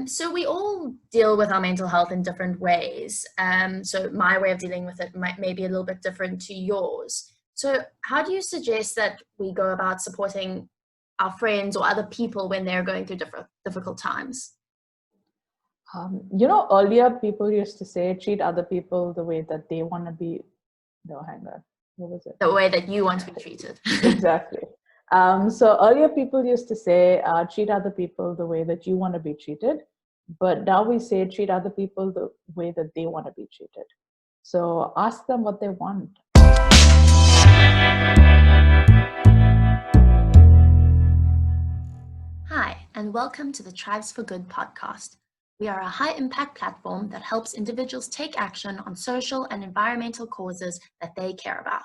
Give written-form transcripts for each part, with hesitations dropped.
So we all deal with our mental health in different ways. So my way of dealing with it may be a little bit different to yours. So how do you suggest that we go about supporting our friends or other people when they're going through difficult times? Earlier people used to say, treat other people the way that they want to be. No, hang on. What was it? The way that you want to be treated. Exactly. So earlier people used to say, treat other people the way that you want to be treated. But now we say, treat other people the way that they want to be treated. So ask them what they want. Hi, and welcome to the Tribes for Good podcast. We are a high-impact platform that helps individuals take action on social and environmental causes that they care about.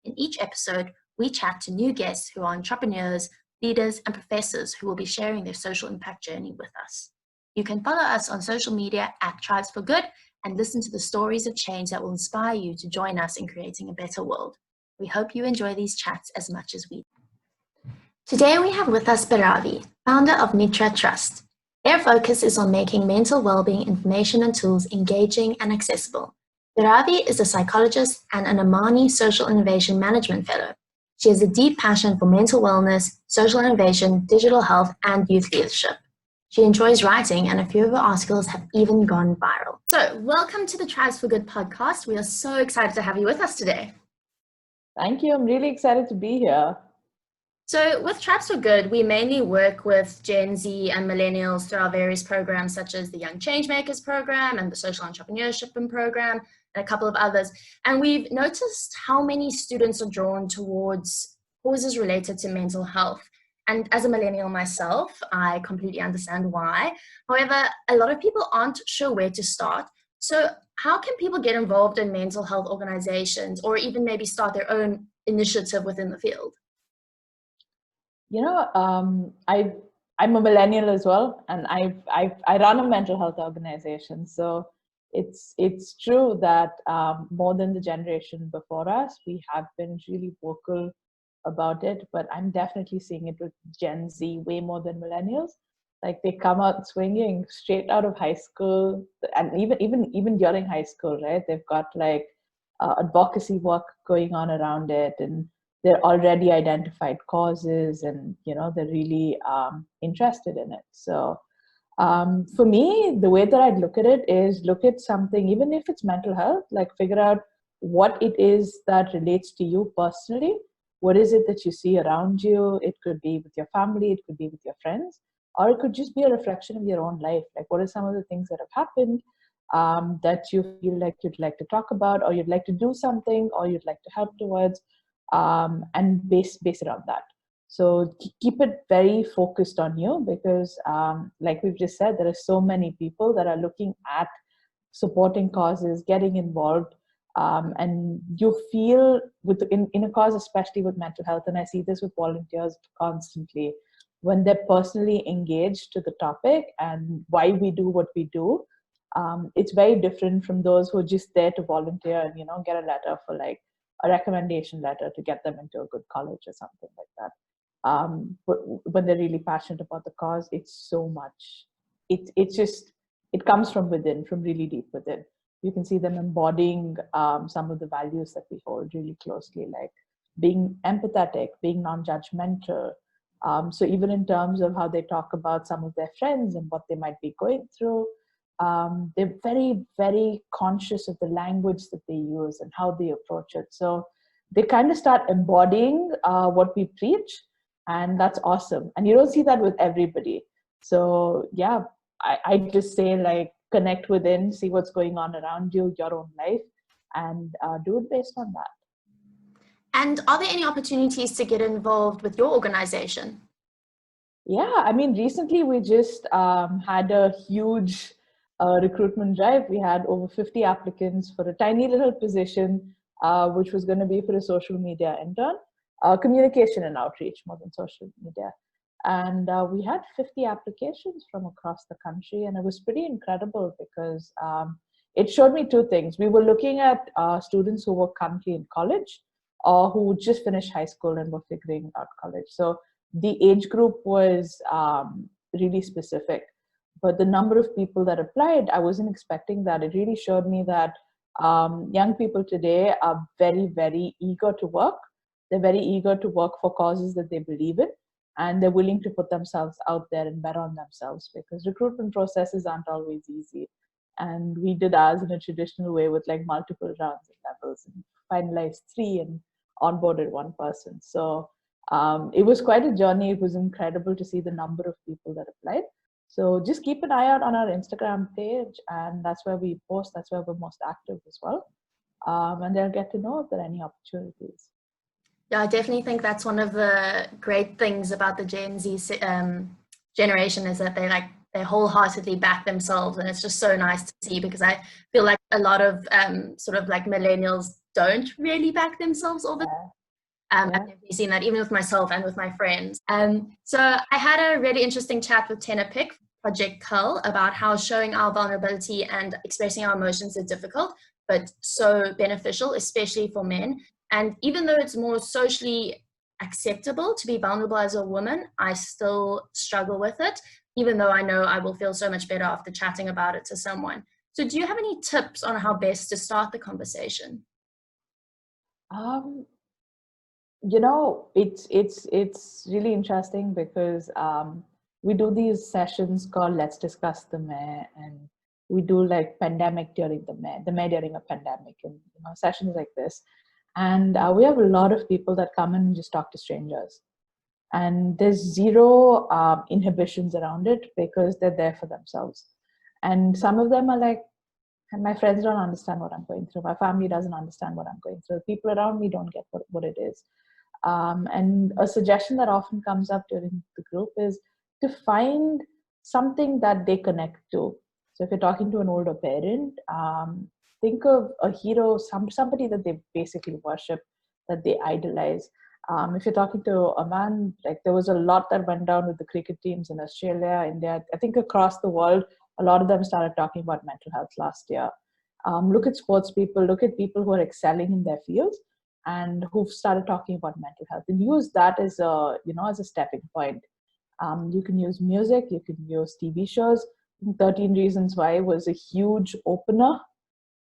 In each episode, we chat to new guests who are entrepreneurs, leaders, and professors who will be sharing their social impact journey with us. You can follow us on social media at Tribes for Good and listen to the stories of change that will inspire you to join us in creating a better world. We hope you enjoy these chats as much as we do. Today we have with us Bhairavi, founder of Mithra Trust. Their focus is on making mental well-being information and tools engaging and accessible. Bhairavi is a psychologist and an Amani Social Innovation Management Fellow. She has a deep passion for mental wellness, social innovation, digital health, and youth leadership. She enjoys writing, and a few of her articles have even gone viral. So, welcome to the Tribes for Good podcast. We are so excited to have you with us today. Thank you. I'm really excited to be here. So with Tribes for Good, we mainly work with Gen Z and millennials through our various programs such as the Young Changemakers program and the Social Entrepreneurship program and a couple of others. And we've noticed how many students are drawn towards causes related to mental health. And as a millennial myself, I completely understand why. However, a lot of people aren't sure where to start. So how can people get involved in mental health organizations or even maybe start their own initiative within the field? I'm a millennial as well, and I run a mental health organization. So it's true that more than the generation before us, we have been really vocal about it. But I'm definitely seeing it with Gen Z way more than millennials. Like they come out swinging straight out of high school, and even during high school, right? They've got like advocacy work going on around it, and they're already identified causes, and they're really interested in it. So for me, the way that I'd look at it is look at something, even if it's mental health, like figure out what it is that relates to you personally. What is it that you see around you? It could be with your family, it could be with your friends, or it could just be a reflection of your own life. Like what are some of the things that have happened that you feel like you'd like to talk about, or you'd like to do something, or you'd like to help towards, and base it on that. So keep it very focused on you, because like we've just said, there are so many people that are looking at supporting causes, getting involved, and you feel in a cause, especially with mental health, and I see this with volunteers constantly, when they're personally engaged to the topic and why we do what we do. It's very different from those who are just there to volunteer and get a letter for like a recommendation letter to get them into a good college or something like that. But when they're really passionate about the cause, it's so much. It comes from within, from really deep within. You can see them embodying some of the values that we hold really closely, like being empathetic, being non-judgmental. So even in terms of how they talk about some of their friends and what they might be going through, they're very, very conscious of the language that they use and how they approach it. So they kind of start embodying what we preach, and that's awesome. And you don't see that with everybody. So yeah, I just say like connect within, see what's going on around you, your own life, and do it based on that. And are there any opportunities to get involved with your organization? Yeah, I mean, recently we just had a huge recruitment drive. We had over 50 applicants for a tiny little position, which was going to be for a social media intern, communication and outreach more than social media. And we had 50 applications from across the country, and it was pretty incredible because it showed me two things. We were looking at students who were currently in college or who just finished high school and were figuring out college. So the age group was really specific. But the number of people that applied, I wasn't expecting that. It really showed me that young people today are very, very eager to work. They're very eager to work for causes that they believe in, and they're willing to put themselves out there and bet on themselves, because recruitment processes aren't always easy. And we did ours in a traditional way with like multiple rounds and levels, and finalized 3 and onboarded 1 person. So it was quite a journey. It was incredible to see the number of people that applied. So just keep an eye out on our Instagram page, and that's where we post. That's where we're most active as well. And they'll get to know if there are any opportunities. Yeah, I definitely think that's one of the great things about the Gen Z generation, is that they wholeheartedly back themselves, and it's just so nice to see, because I feel like a lot of sort of like millennials don't really back themselves all the time. I've definitely seen that even with myself and with my friends. So I had a really interesting chat with Tenor Pick, Project Cull, about how showing our vulnerability and expressing our emotions is difficult, but so beneficial, especially for men. And even though it's more socially acceptable to be vulnerable as a woman, I still struggle with it, even though I know I will feel so much better after chatting about it to someone. So do you have any tips on how best to start the conversation? You know, it's really interesting, because we do these sessions called Let's Discuss the Mayor, and we do like pandemic during the mayor during a pandemic, and sessions like this. And we have a lot of people that come in and just talk to strangers, and there's zero inhibitions around it, because they're there for themselves. And some of them are like, my friends don't understand what I'm going through, my family doesn't understand what I'm going through, people around me don't get what it is. And a suggestion that often comes up during the group is to find something that they connect to. So if you're talking to an older parent, think of a hero, somebody that they basically worship, that they idolize. If you're talking to a man, like there was a lot that went down with the cricket teams in Australia, India, I think across the world, a lot of them started talking about mental health last year. Look at sports people, look at people who are excelling in their fields and who've started talking about mental health, and use that as a stepping point. You can use music, you can use TV shows. 13 Reasons Why was a huge opener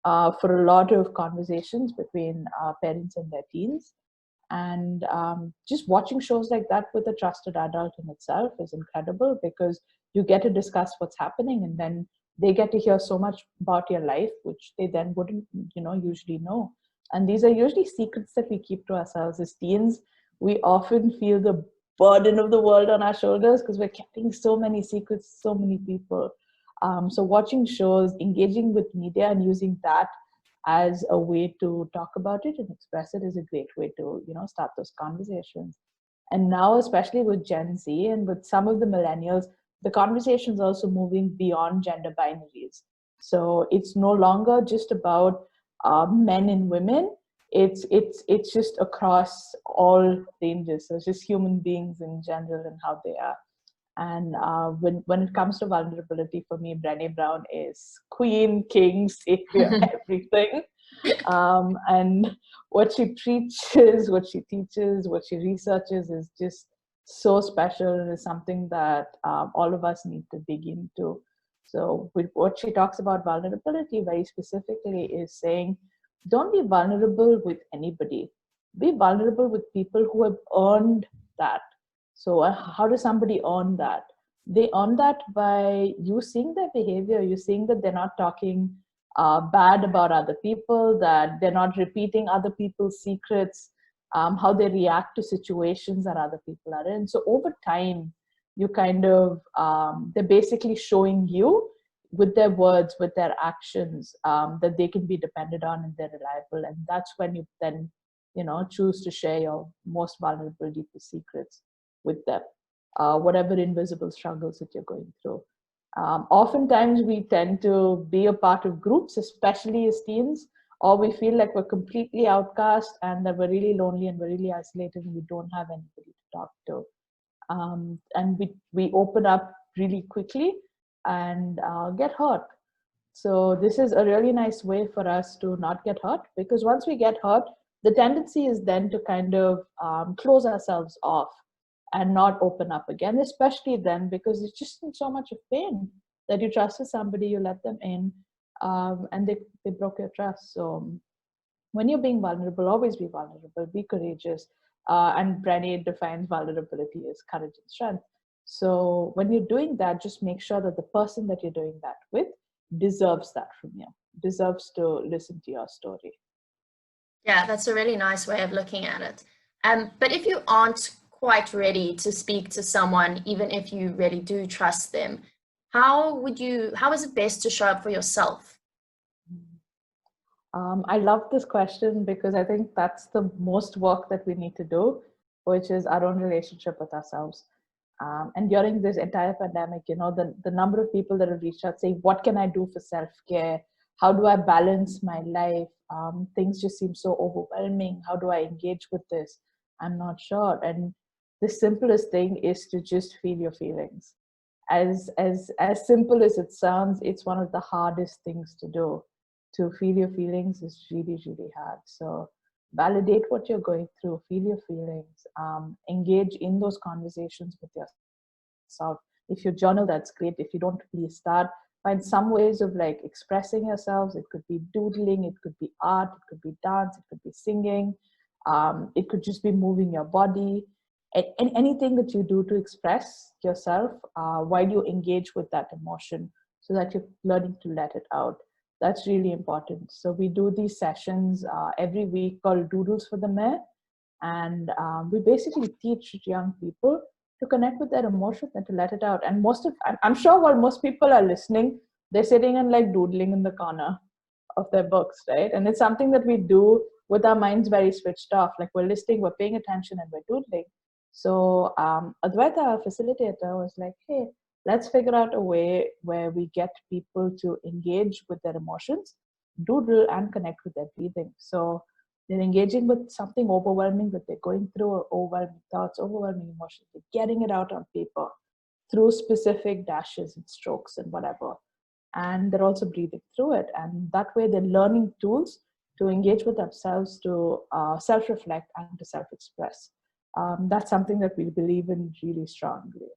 for a lot of conversations between parents and their teens. And just watching shows like that with a trusted adult in itself is incredible, because you get to discuss what's happening, and then they get to hear so much about your life, which they then wouldn't usually know. And these are usually secrets that we keep to ourselves. As teens, we often feel the burden of the world on our shoulders, because we're keeping so many secrets, so many people. So watching shows, engaging with media, and using that as a way to talk about it and express it is a great way to start those conversations. And now, especially with Gen Z and with some of the millennials, the conversation is also moving beyond gender binaries. So it's no longer just about men and women. It's just across all ranges. So it's just human beings in general and how they are. And when it comes to vulnerability, for me, Brené Brown is queen, king, savior, everything. And what she preaches, what she teaches, what she researches is just so special, and is something that all of us need to dig into. So with what she talks about vulnerability very specifically is saying, don't be vulnerable with anybody. Be vulnerable with people who have earned that. So how does somebody earn that? They earn that by you seeing their behavior, you seeing that they're not talking bad about other people, that they're not repeating other people's secrets, how they react to situations that other people are in. So over time, you kind of, they're basically showing you with their words, with their actions, that they can be depended on and they're reliable. And that's when you then, choose to share your most vulnerable, deepest secrets with them, whatever invisible struggles that you're going through. Oftentimes we tend to be a part of groups, especially as teens, or we feel like we're completely outcast and that we're really lonely and we're really isolated and we don't have anybody to talk to. And we open up really quickly and get hurt. So this is a really nice way for us to not get hurt, because once we get hurt, the tendency is then to kind of close ourselves off and not open up again, especially then, because it's just in so much of pain. that you trusted somebody, you let them in, and they broke your trust. So when you're being vulnerable, always be vulnerable, be courageous. And Brené defines vulnerability as courage and strength. So when you're doing that, just make sure that the person that you're doing that with deserves that from you, deserves to listen to your story. Yeah, that's a really nice way of looking at it. But if you aren't quite ready to speak to someone, even if you really do trust them, how is it best to show up for yourself? I love this question because I think that's the most work that we need to do, which is our own relationship with ourselves. And during this entire pandemic, the number of people that have reached out saying, what can I do for self-care? How do I balance my life? Things just seem so overwhelming. How do I engage with this? I'm not sure. And the simplest thing is to just feel your feelings. As simple as it sounds, it's one of the hardest things to do. To feel your feelings is really, really hard. So validate what you're going through, feel your feelings, engage in those conversations with yourself. If you journal, that's great. If you don't, please start. Find some ways of like expressing yourselves. It could be doodling, it could be art, it could be dance, it could be singing, it could just be moving your body. And anything that you do to express yourself while you engage with that emotion so that you're learning to let it out. That's really important. So we do these sessions every week called Doodles for the Mayor. And we basically teach young people to connect with their emotions and to let it out. And I'm sure while most people are listening, they're sitting and like doodling in the corner of their books, right? And it's something that we do with our minds very switched off. Like we're listening, we're paying attention, and we're doodling. So Advaita, our facilitator, was like, hey, let's figure out a way where we get people to engage with their emotions, doodle, and connect with their breathing. So they're engaging with something overwhelming that they're going through, or overwhelming thoughts, overwhelming emotions. They're getting it out on paper through specific dashes and strokes and whatever. And they're also breathing through it. And that way they're learning tools to engage with themselves, to self-reflect, and to self-express. That's something that we believe in really strongly.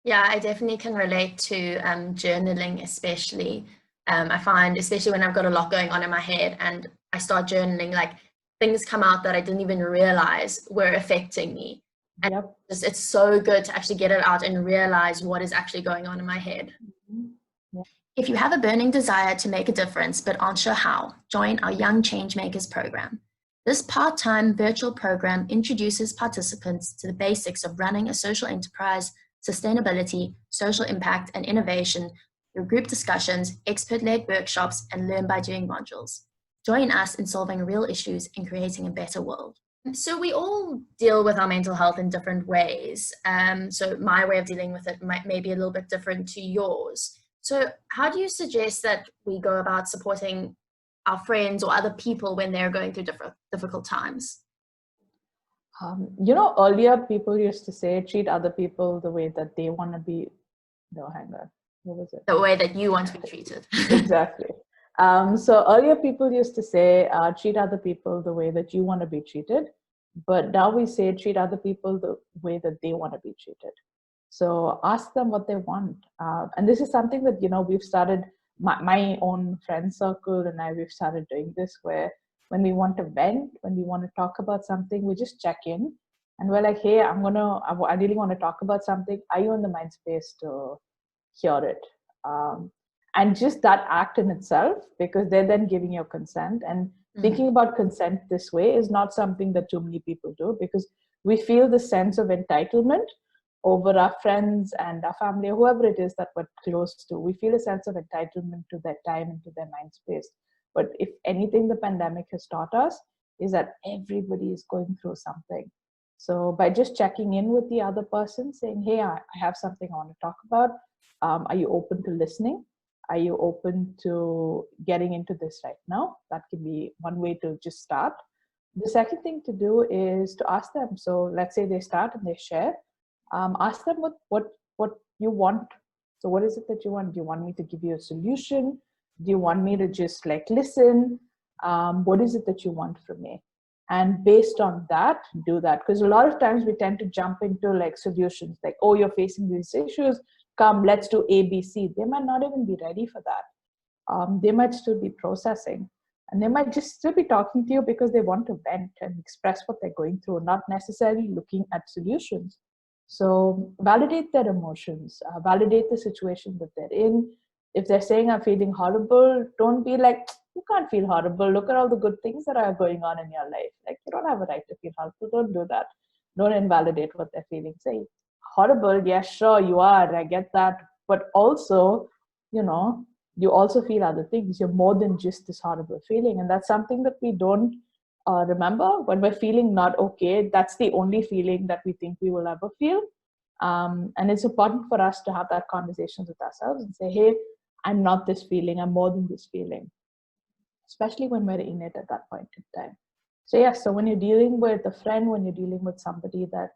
Yeah, I definitely can relate to journaling, especially. I find, especially when I've got a lot going on in my head and I start journaling, like things come out that I didn't even realize were affecting me. And Yep. it's so good to actually get it out and realize what is actually going on in my head. Mm-hmm. Yeah. If you have a burning desire to make a difference but aren't sure how, join our Young Changemakers program. This part-time virtual program introduces participants to the basics of running a social enterprise, sustainability, social impact, and innovation through group discussions, expert-led workshops, and learn by doing modules. Join us in solving real issues and creating a better world. So we all deal with our mental health in different ways. So my way of dealing with it may be a little bit different to yours. So how do you suggest that we go about supporting our friends or other people when they're going through difficult times? Earlier people used to say, treat other people the way that they want to be. No, hang on. What was it? The way that you want to be treated. Exactly. So earlier people used to say, treat other people the way that you want to be treated. But now we say, treat other people the way that they want to be treated. So ask them what they want. And this is something that, we've started, my own friend circle and we've started doing this, where when we want to vent, when we want to talk about something, we just check in and we're like, hey, I really want to talk about something. Are you in the mind space to hear it? And just that act in itself, because they're then giving you consent. And thinking about consent this way is not something that too many people do, because we feel the sense of entitlement over our friends and our family, or whoever it is that we're close to. We feel a sense of entitlement to their time and to their mind space. But if anything the pandemic has taught us is that everybody is going through something. So by just checking in with the other person, saying, hey, I have something I want to talk about. Are you open to listening? Are you open to getting into this right now? That can be one way to just start. The second thing to do is to ask them. So let's say they start and they share. Ask them what you want. So what is it that you want? Do you want me to give you a solution? Do you want me to just like listen? What is it that you want from me? And based on that, do that. Because a lot of times we tend to jump into like solutions, like, oh, you're facing these issues, come, let's do ABC. They might not even be ready for that. They might still be processing, and they might just still be talking to you because they want to vent and express what they're going through, not necessarily looking at solutions. So validate their emotions, validate the situation that they're in. If they're saying I'm feeling horrible, don't be like, you can't feel horrible. Look at all the good things that are going on in your life. Like, you don't have a right to feel horrible. Don't do that. Don't invalidate what they're feeling. Say, horrible, yeah, sure, you are. I get that. But also, you also feel other things. You're more than just this horrible feeling. And that's something that we don't remember. When we're feeling not okay, that's the only feeling that we think we will ever feel. And it's important for us to have that conversation with ourselves and say, hey, I'm not this feeling. I'm more than this feeling, especially when we're in it at that point in time. So yes, so when you're dealing with a friend, when you're dealing with somebody that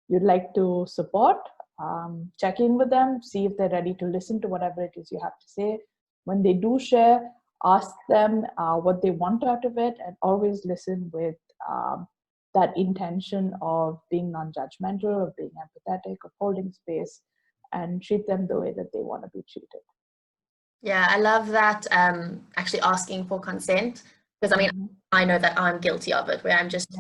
you'd like to support, check in with them, see if they're ready to listen to whatever it is you have to say. When they do share, ask them what they want out of it, and always listen with that intention of being non-judgmental, of being empathetic, of holding space, and treat them the way that they want to be treated. Yeah, I love that, actually asking for consent, because I mean, I know that I'm guilty of it, where I'm just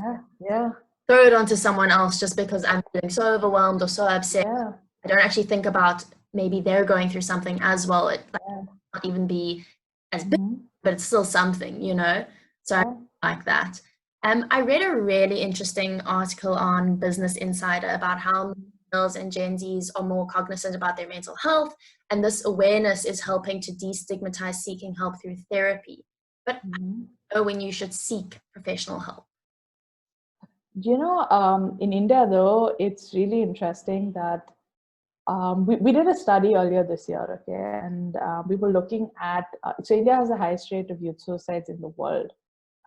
throw it onto someone else just because I'm feeling so overwhelmed or so upset. I don't actually think about maybe they're going through something as well. It might not even be as big, but it's still something, So I like that. I read a really interesting article on Business Insider about how millennials and Gen Zs are more cognizant about their mental health, and this awareness is helping to destigmatize seeking help through therapy. But I don't know when you should seek professional help. In India, though, it's really interesting that we did a study earlier this year, okay, and we were looking at, so India has the highest rate of youth suicides in the world,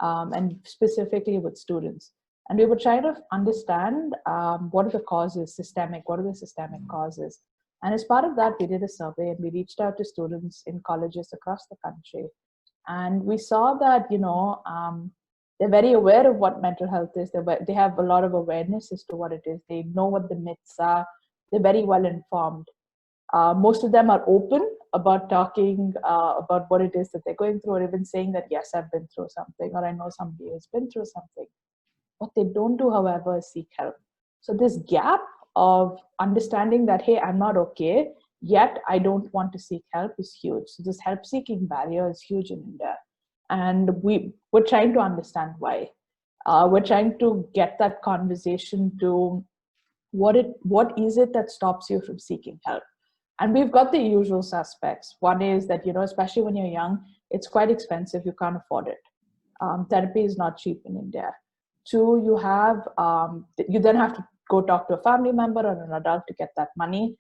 and specifically with students. And we were trying to understand what are the causes, what are the systemic causes. And as part of that, we did a survey and we reached out to students in colleges across the country. And we saw that, they're very aware of what mental health is. They have a lot of awareness as to what it is. They know what the myths are. They're very well informed. Most of them are open about talking about what it is that they're going through, or even saying that, yes, I've been through something, or I know somebody who's been through something. What they don't do, however, is seek help. So this gap of understanding that, hey, I'm not okay, yet I don't want to seek help is huge. So this help-seeking barrier is huge in India. And we're trying to understand why. We're trying to get that conversation to what is it that stops you from seeking help. And we've got the usual suspects. One is that, especially when you're young, it's quite expensive. You can't afford it. Therapy is not cheap in India. Two, you then have to go talk to a family member or an adult to get that money.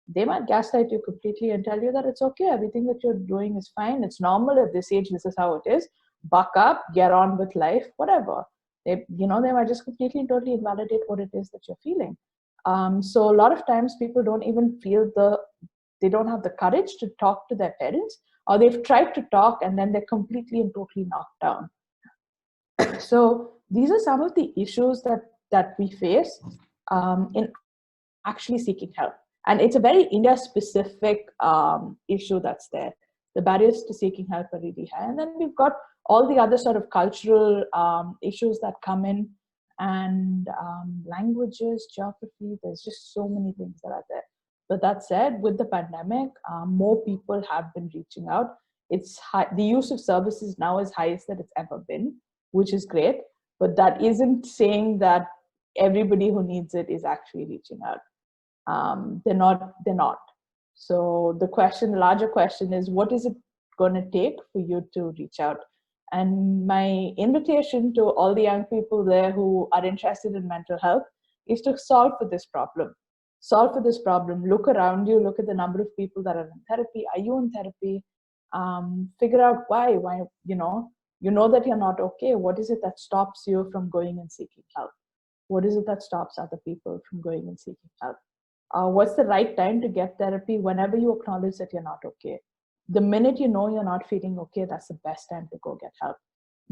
They might gaslight you completely and tell you that it's okay. Everything that you're doing is fine. It's normal at this age. This is how it is. Buck up, get on with life, whatever. They might just completely and totally invalidate what it is that you're feeling. So a lot of times people don't even they don't have the courage to talk to their parents, or they've tried to talk and then they're completely and totally knocked down. So these are some of the issues that we face in actually seeking help. And it's a very India-specific issue that's there. The barriers to seeking help are really high. And then we've got all the other sort of cultural issues that come in, and languages, geography. There's just so many things that are there. But that said, with the pandemic, more people have been reaching out. It's high, the use of services now is highest that it's ever been, which is great. But that isn't saying that everybody who needs it is actually reaching out. They're not. So the larger question is, what is it going to take for you to reach out? And my invitation to all the young people there who are interested in mental health is to solve for this problem. Look around you, look at the number of people that are in therapy. Are you in therapy? Figure out why, you know that you're not okay. What is it that stops you from going and seeking help? What is it that stops other people from going and seeking help? What's the right time to get therapy? Whenever you acknowledge that you're not okay. The minute you know you're not feeling okay, that's the best time to go get help.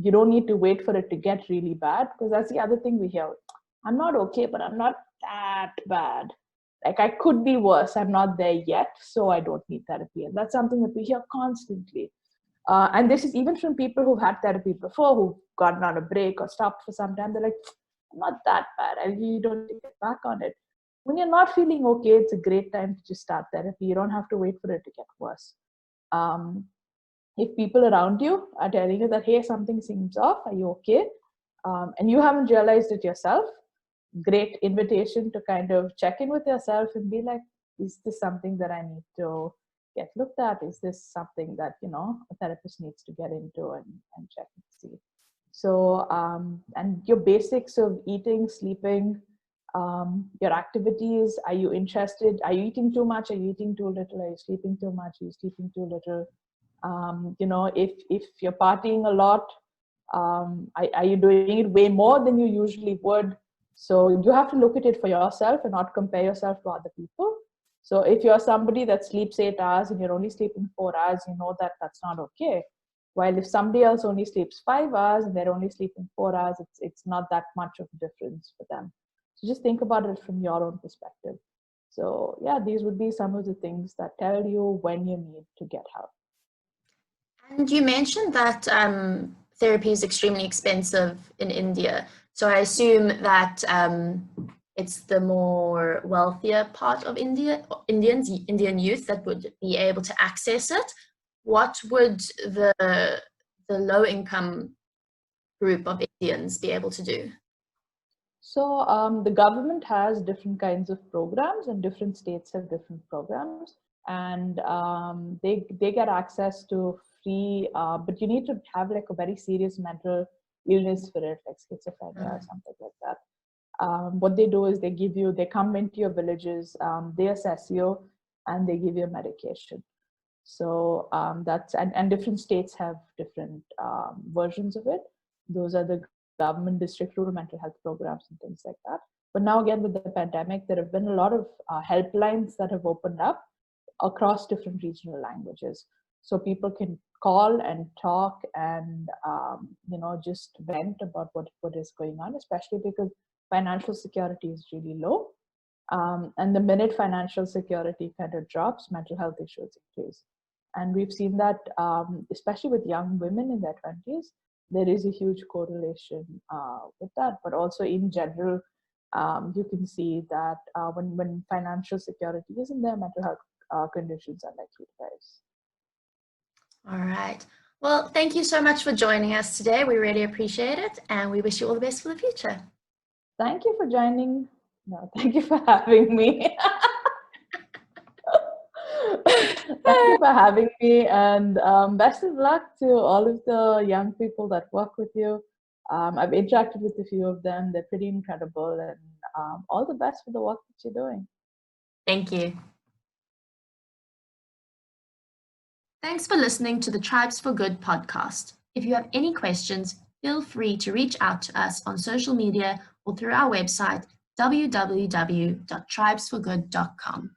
You don't need to wait for it to get really bad, because that's the other thing we hear. I'm not okay, but I'm not that bad. like I could be worse, I'm not there yet, so I don't need therapy. And that's something that we hear constantly. And this is even from people who've had therapy before, who've gotten on a break or stopped for some time. They're like, I'm not that bad, I really don't need to get back on it. When you're not feeling okay, it's a great time to just start therapy. You don't have to wait for it to get worse. If people around you are telling you that, hey, something seems off, are you okay? And you haven't realized it yourself, great invitation to kind of check in with yourself and be like, is this something that I need to get looked at? Is this something that, a therapist needs to get into and check and see? So, and your basics of eating, sleeping, your activities, are you interested? Are you eating too much? Are you eating too little? Are you sleeping too much? Are you sleeping too little? If you're partying a lot, are you doing it way more than you usually would? So you have to look at it for yourself and not compare yourself to other people. So if you're somebody that sleeps 8 hours and you're only sleeping 4 hours, you know that that's not okay. While if somebody else only sleeps 5 hours and they're only sleeping 4 hours, it's not that much of a difference for them. So just think about it from your own perspective. So yeah, these would be some of the things that tell you when you need to get help. And you mentioned that therapy is extremely expensive in India. So I assume that it's the more wealthier part of Indian youth that would be able to access it. What would the low income group of Indians be able to do? So the government has different kinds of programs, and different states have different programs, and they get access to free, but you need to have like a very serious mental illness for it, like schizophrenia or something like that. What they do is they come into your villages, they assess you, and they give you medication. So that's, and different states have different versions of it. Those are the government district rural mental health programs and things like that. But now again, with the pandemic, there have been a lot of helplines that have opened up across different regional languages. So people can call and talk and, just vent about what is going on, especially because financial security is really low. And the minute financial security kind of drops, mental health issues increase. And we've seen that, especially with young women in their 20s, there is a huge correlation with that. But also in general, you can see that when financial security isn't there, mental health conditions are likely to rise. All right. Well, thank you so much for joining us today. We really appreciate it, and we wish you all the best for the future. Thank you for joining. No, thank you for having me. Thank you for having me, and best of luck to all of the young people that work with you. I've interacted with a few of them. They're pretty incredible, and all the best for the work that you're doing. Thank you. Thanks for listening to the Tribes for Good podcast. If you have any questions, feel free to reach out to us on social media or through our website, www.tribesforgood.com.